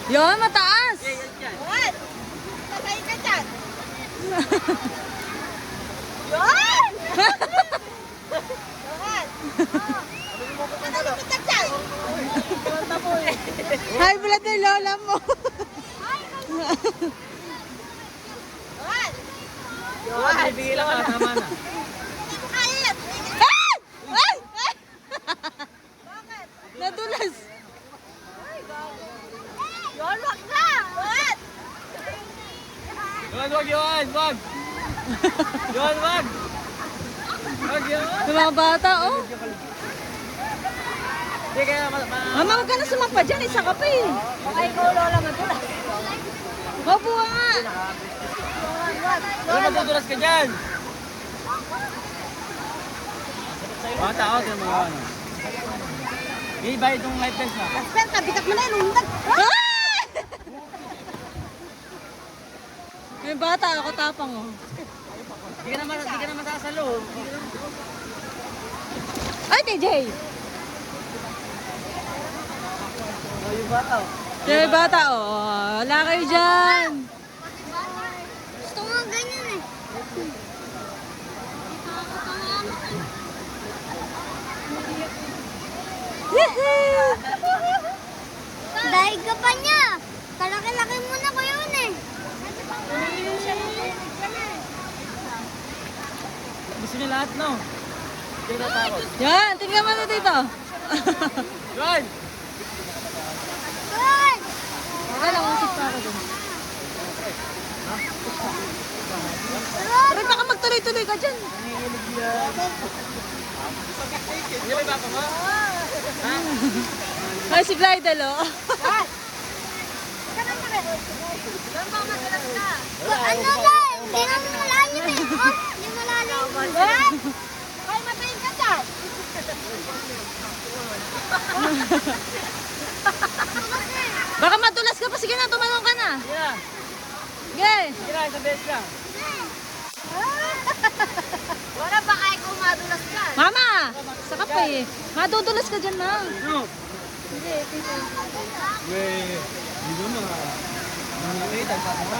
Yon, mataas. What? Tatay ka dyan. Yon! Yon! Nakalipit ka dyan. High blood na lola mo. Yon! Yon, bibigay lang tama na. Hindi mo kaya yan. Ay! Ay! Bakit? Nadulas. Yon, wag na! What? Yon, wag! Yon, wag! Wag yun! Yung mga bata, oh. Hindi kaya Mama, huwag ka na sumapa dyan. Isa ka pa eh. Baka ikaw lola madulas. Opo nga. Ano matutulas ka dyan? Mga tao, din mga ano. Iba itong life test na. Kasper, tabitak mo na yun. Undag. Ay! May bata, ako tapang, oh. Hindi ka naman sasalo. Ay, TJ! Oh, yung bata. Yung may bata, oh. Wala kayo dyan. Gusto nga ganyan eh. Dahil ka pa niya. Kalaki-laki mo na ko yun eh. Gusto niya lahat, no? Hindi ka natakot. Yan, tingnan mo na dito. Yon! Good! Okay lang, usip pa ako dun. Pero baka magtuloy-tuloy ka dyan. Hindi ba iba pa mo? Ay, si Glidel, oh. Ano na? Hindi naman malalim eh. Oh, hindi malalim. What? Ay, matayin ka dyan. Baka madulas ka pa. Sige na, tumalong ka na. Sige na. Sige. Sige na, isang beses lang. Wala ba kaya kung madulas ka? Mama, saka pa eh. Madudulas ka dyan na. No. Hindi naman. Ang nakita, tatawa.